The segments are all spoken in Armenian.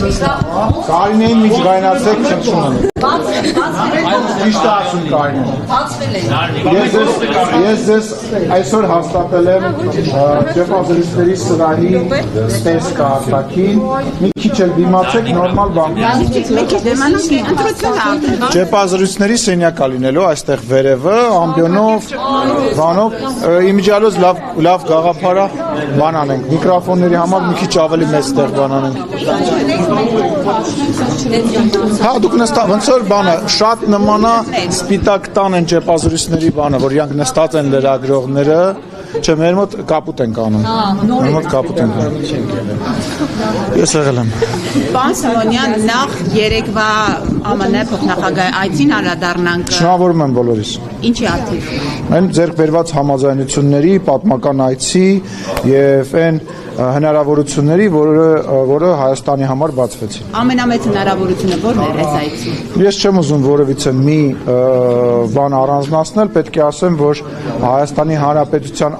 Կարինեին միջգայնացեք չնչունան։ Ճիշտ ասում Կարինեն։ Ես ձեզ այսօր հաստատել եմ ճեպազրիստների սրահի ստեսկա արտաքին, մի քիչ էլ դիմացեք նորմալ բան։ Ճեպազրիստների սենյակա լինելու այստեղ վերևը, ամբիոնով, բանով, իմիջիալոց լավ գաղափարա բան անենք, միկրոֆոնների համար մի քիչ ավելի մեծ տեղ բան անենք։ Հա, դուք նստած, ոնց որ բանը, շատ նմանա սպիտակ տան են ճեպազրիստների բանը, որ իրանք նստած են լրագրողները, չէ, մեր մոտ կապուտ ենք անում։ Մեր մոտ կապուտ ենք անում։ Ես եղել եմ։ Պարոն Սիմոնյան, նախ երեկվա ԱՄՆ փոխնախագահի այցին անդրադառնանք։ Շնորհավորում եմ բոլորիս։ Ինչի արդյունք։ Այն ձեռք բերված համաձայնությունների, պատմական այցի եւ այն հնարավորությունների, որը Հայաստանի համար բացվեցին։ Ամենամեծ հնարավորությունը ո՞րն էր այս այցի։ Ես չեմ ուզում որևիցե մի բան առանձնացնել, պետք է ասեմ, որ Հայաստանի Հանրապետության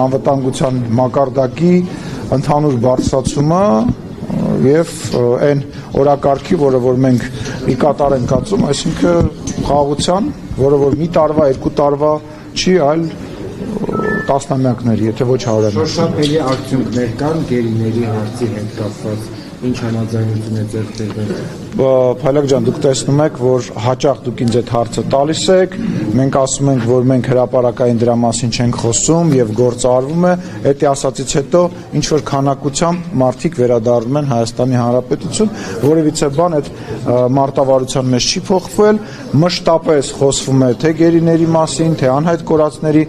անվտանգության մակարդակի ընդհանուր բարձրացումը եւ այն օրակարգի, որը որ մենք ի կատար ենք կացում, այսինքն խաղաղության, որը որ մի տարվա, երկու տարվա չի, այլ տասնամյակների, եթե ոչ հարյուրամյակների։ Շոշափելի արդյունքներ կան գերիների հարցի հետ կապված, ինչ համաձայնություն է ձեռք բերվել։ Փայլակ ջան, դուք տեսնում եք, որ հաճախ դուք ինձ այդ հարցը տալիս եք, մենք ասում ենք, որ մենք հրապարակային դրա մասին չենք խոսում եւ գործը արվում է, դա ասածից հետո ինչ որ քանակությամբ մարդիկ վերադառնում են Հայաստանի Հանրապետություն, որևիցե բան այդ մարտավարության մեջ չի փոխվել, մշտապես խոսվում է թե գերիների մասին, թե անհայտ կորածների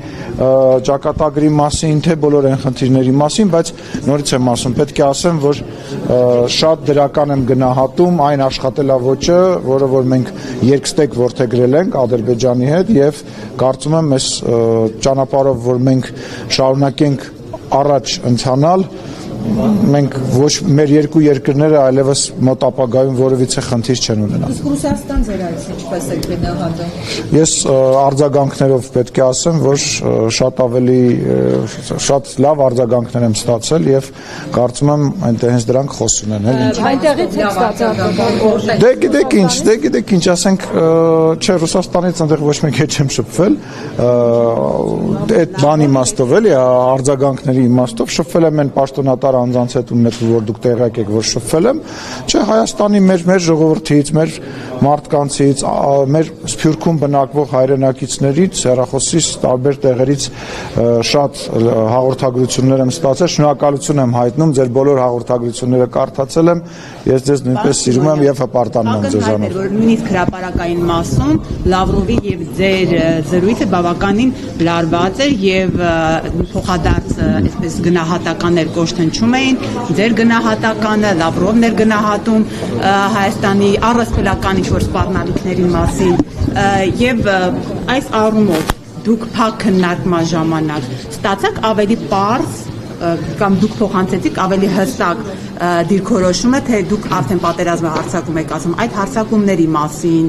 ճակատագրի մասին, թե բոլոր այն խնդիրների մասին, բայց նորից եմ ասում, պետք է ասեմ, որ շատ դրական եմ գնահատում այն աշխատելավոճը, որը որ մենք երկստեք որդեգրել ենք Ադրբեջանի հետ եւ կարծում եմ այս ճանապարհով, որ մենք շարունակենք առաջ ընթանալ, մենք ոչ մեր երկու երկրները այլևս մոտ ապագայում որևիցե խնդիր չեն ունենա։ Իսկ Ռուսաստան ձեր այս ինչպես է գնահատում։ Ես արձագանքներով պետք է ասեմ, որ շատ լավ արձագանքներ եմ ստացել եւ կարծում եմ այնտեղ հենց դրանք խոսում են, էլ ինչ։ Այնտեղից է ստացած։ Դե գիտեք ինչ, ասենք, չէ, Ռուսաստանից այնտեղ ոչ մեկ հետ չեմ շփվել, այդ բանի իմաստով էլի, արձագանքների իմաստով շփվել եմ այն պաշտոնատար անձանց հետ ում որ դուք տեղյակ եք, որ շփվել եմ, չէ, Հայաստանի մեր ժողովրդից, մեր մարդկանցից, մեր Սփյուռքում բնակվող հայրենակիցներից, հեռախոսից, տարբեր տեղերից շատ հաղորդագրություններ եմ ստացել, շնորհակալություն եմ հայտնում, ձեր բոլոր հաղորդագրությունները կարդացել եմ, ես ձեզ նույնպես սիրում եմ եւ հպարտանում եմ ձեզանով։ Նույնիսկ հրապարակային մասում Լավրովի եւ ձեր զրույցը բավականին լարված էր եւ փոխադարձ այսպես գնահատականներ կոշտնչում էին, ձեր գնահատականը, Լավրովն էր գնահատում Հայաստանի առասպելական ինչ-որ սպառնալիքների մասին եւ այս առումով դուք փակ քննարկման ժամանակ ստացաք ավելի պարզ կամ դուք փոխանցեցիք ավելի հստակ դիրքորոշումը, թե դուք արդեն պատերազմը հարձակում եք ասում, այդ հարձակումների մասին,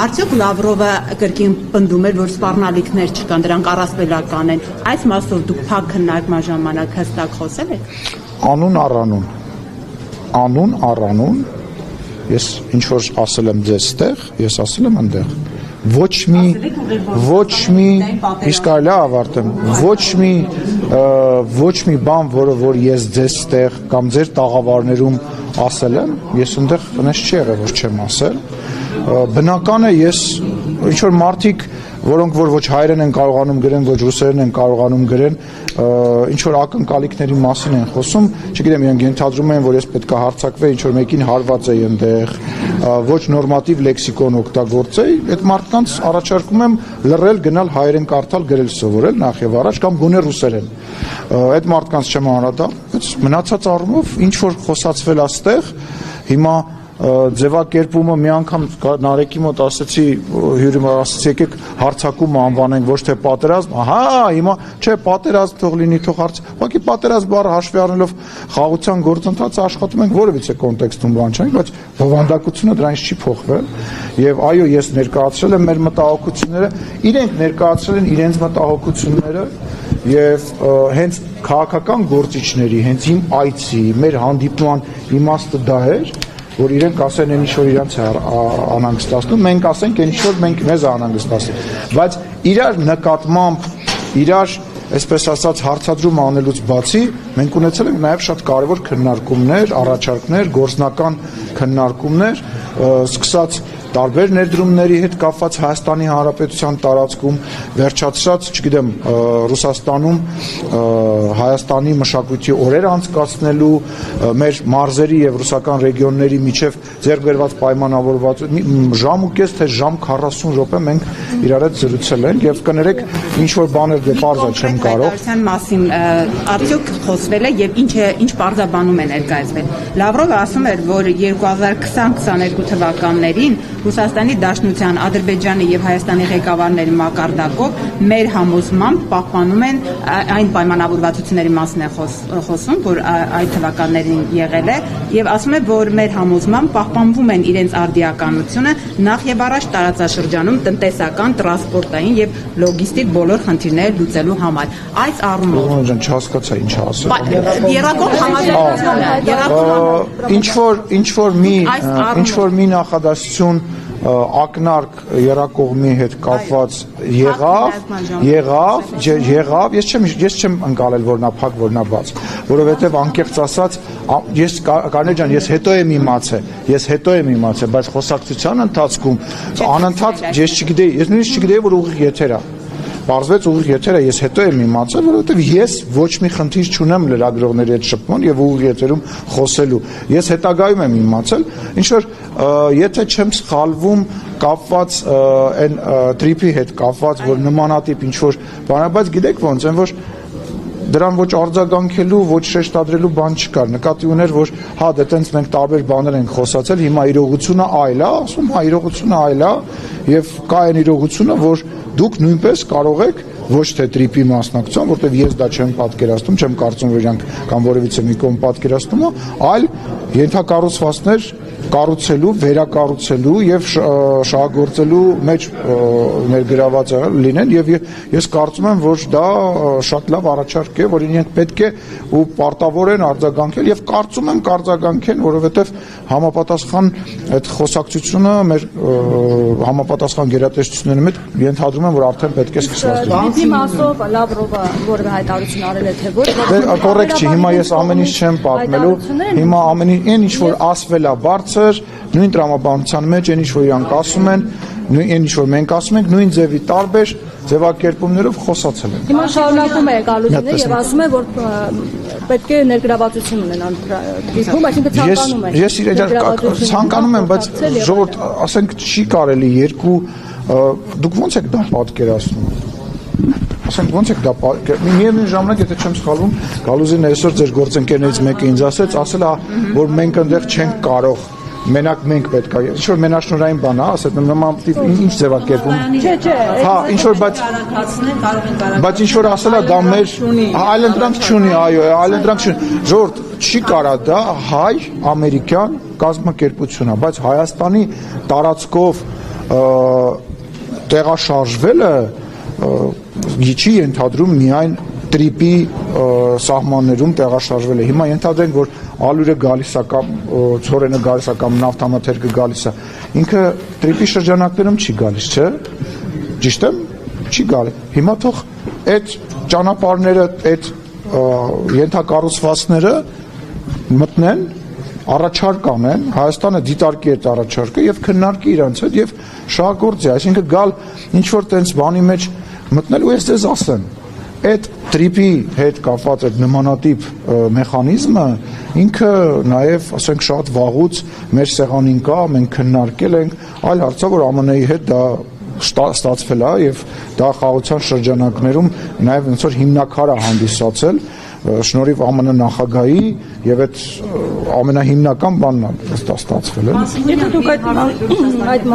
արդյոք Լավրովը կրկին պնդում էր, որ սպառնալիքներ չկան, դրանք առասպելական են, այս մասով դուք փակ քննարկման ժամանակ հստակ խոսել եք։ Անուն, ես ինչ որ ասել եմ ձեզ տեղ, ես ասել եմ այնտեղ։ Ոչ մի, իսկ այլ ավարտեմ, ոչ մի բան, որը որ ես ձեզ տեղ կամ ձեր տաղավարներում ասել եմ, ես այնտեղ հենց չի եղել, որ չեմ ասել։ Բնական է ես ինչ որ մարդիկ, որոնք որ ոչ հայերեն են կարողանում գրեն, ոչ ռուսերեն են կարողանում գրեն, ինչ որ ակնկալիքների մասին են խոսում, չգիտեմ, իրենք ենթադրում են, որ ես պետք է հարձակվեի, ինչ որ մեկին հարված էի այնտեղ, ոչ նորմատիվ լեքսիկոն օգտագործեի, այդ մարդկանց առաջարկում եմ լռել, գնալ հայերեն կարդալ, գրել սովորել նախ եւ առաջ կամ գոնե ռուսերեն։ Այդ մարդկանց չեմ անդրադառնում, բայց մնացած առումով ինչ որ խոսացվել աստեղ, հիմա ձևակերպումը մի անգամ Նարեկի մոտ ասեցի, հյուրիմը ասեցի, եկեք հարցակումը անվանենք, ոչ թե պատերազմ, հիմա չէ, պատերազմ թող լինի, թող հարց, ուղղակի պատերազմ բառը հաշվի առնելով խաղաղության գործընթացը աշխատում ենք որևիցե կոնտեքստում բան չենք, բայց բովանդակությունը դրանից չի փոխվել եւ այո, ես ներկայացրել եմ մեր մտահոգությունները, իրենք ներկայացրել են իրենց մտահոգությունները եւ հենց քաղաքական գործիչների, հենց իմ այցի, մեր հանդիպման իմաստը դա էր, որ իրենք ասեն այն ինչ որ իրանց է անհանգստացնում, մենք ասենք այն ինչ որ մեզ է անհանգստացնում, բայց իրար նկատմամբ, իրար այսպես ասած հարցադրում անելուց բացի մենք ունեցել ենք նաև շատ կարևոր քննարկումներ, առաջարկներ, գործնական քննարկումներ, սկսած տարբեր ներդրումների հետ կապված Հայաստանի Հանրապետության տարածքում, վերջացրած, չգիտեմ, Ռուսաստանում Հայաստանի մշակույթի օրեր անցկացնելու, մեր մարզերի եւ ռուսական ռեգիոնների միջև ձեռք բերված պայմանավորված ժամ ու կես թե ժամ 40 րոպե մենք իրար հետ զրուցել ենք եւ կներեք ինչ որ բաներ դե բարձա չեմ կարող մասին արդյոք խոսվել է եւ ինչ բարձաբանում է ներկայացվել։ Լավրովը ասում էր, որ 2020-22 թվականներին Ռուսաստանի Դաշնության, Ադրբեջանի եւ Հայաստանի ղեկավարների մակարդակով մեր համոզմամբ պահպանում են այն պայմանավորվածությունների մասն է խոսում, որ այդ թվականներին եղել է եւ ասում է, որ մեր համոզմամբ պահպանվում են իրենց արդիականությունը նախ եւ առաջ տարածաշրջանում տնտեսական, տրանսպորտային եւ լոգիստիկ բոլոր խնդիրները լուծելու համար։ Այս առումով ջան չհասկացա ինչ ասել։ Երակոմ համաձայնությունը, ինչ որ մի նախադասություն ակնարկ երակողմի հետ կապված եղավ, ես չեմ ընկալել որ նա փակ, որ նա բաց, որովհետև անկեղծ ասած, ես Կարնե ջան, ես հետո եմ իմացել, բայց խոսակցության ընթացքում անընդհատ ես նույնիսկ չգիտեի, որ ուղիղ եթեր է։ Պարզվեց ուղիղ եթերը ես հետո եմ իմացել, որովհետև ես ոչ մի խնդիր չունեմ լրագրողների հետ շփման եւ ուղիղ եթերում խոսելու։ Ես հետագայում եմ իմացել, ինչ որ եթե չեմ սխալվում կապված այն տրիպի հետ կապված, որ նմանատիպ ինչ որ բան, բայց գիտեք ոնց են, որ դրան ոչ արձագանքելու, ոչ շեշտադրելու բան չկար։ Նկատի ուներ, որ հա դե տենց մենք տարբեր բաներ ենք խոսացել, հիմա իրողությունը այլ է, ասում հա իրողությունը այլ է եւ կա այն իրողությունը, որ դուք նույնպես կարող եք ոչ թե տրիպի մասնակցության, որտեղ ես դա չեմ պատկերացնում, չեմ կարծում, որ իրանք կամ որևիցե մի կողմ պատկերացնում է, այլ ենթակառուցվածքներ կառուցելու, վերակառուցելու եւ շահագործելու մեջ ներգրաված լինեն եւ ես կարծում եմ, որ դա շատ լավ առաջարկ է, որին իրենք պետք է ու պարտավոր են արձագանքել եւ կարծում եմ կարձագանքեն, որովհետեւ համապատասխան այդ խոսակցությունը մեր համապատասխան գերատեսչությունների հետ ենթադրում եմ, որ արդեն պետք է սկսված լինի։ Դեպի մասով Լավրովը որևէ հայտարարություն արել է թե ոչ։ Կոռեկտ չի, հիմա ես ամեն ինչ չեմ պատմելու, հիմա ամեն ինչ որ ասվել է բարձր, նույն տրամաբանության մեջ այն ինչ որ իրանք ասում են, այն ինչ որ մենք ասում ենք, նույն ձևի տարբեր ձևակերպումներով խոսացել են։ Հիմա շարունակում է Գալուզինը եւ ասում է, որ պետք է ներգրավվածություն ունենան դիպում, այսինքն ցանկանում են։ Ես իրեն ցանկանում եմ, բայց ժողովուրդ, ասենք չի կարելի երկու դուք ո՞նց եք դա պատկերացնում։ Ասենք ո՞նց եք դա միևնույն ժամանակ եթե չեմ սխալվում Գալուզինը այսօր ձեր գործընկերներից մեկը ինձ ասել է որ մենք այնտեղ չենք կարող մենակ մենք պետք է ինչ որ մենաշնորհային բան է ասել նմանատիպ ինչ ձևակերպում Չէ հա ինչ որ բայց ինչ որ ասել է դա մեր այլընտրանք չունի այո այլընտրանք չունի ժողովուրդ չի կարա դա հայ ամերիկյան կազմակերպություն է բայց Հայաստանի տարածքով տեղաշարժվելը չի ենթադրում միայն տրիպի սահմաններում տեղաշարժվել է։ Հիմա ենթադրենք, որ ալյուրը գալիս է կամ ցորենը գալիս է կամ նավթամթերքը գալիս է։ Ինքը տրիպի շրջանակներում չի գալիս, չէ՞։ Ճիշտ եմ, չի գալի։ Հիմա թող այդ ճանապարհները, այդ ենթակառուցվածքները մտնեն, առաջարկ անեն, Հայաստանը դիտարկի այդ առաջարկը եւ քննարկի իրանց հետ եւ շահագործի, այսինքն գալ ինչ որ տենց բանի մեջ մտնելու ես ձեզ ասեմ այդ տրիպի հետ կապված այդ նմանատիպ մեխանիզմը ինքը նաև ասենք շատ վաղուց մեր սեղանին կա, մենք քննարկել ենք, այլ հարց է որ ԱՄՆ-ի հետ դա ստացվել է եւ դա խաղաղության շրջանակներում նաև ոնց որ հիմնակար է հանդիսացել շնորհիվ ԱՄՆ նախագահի եւ այդ ամենահիմնական բանն է ստացվել է։ Եթե դուք այդ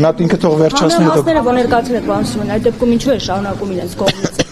նա ինքը թող վերջացնի հետո։ Մասները որ ներկայացրել եք բանսումն, այդ դեպքում ինչու է շարունակում իրենց կողմից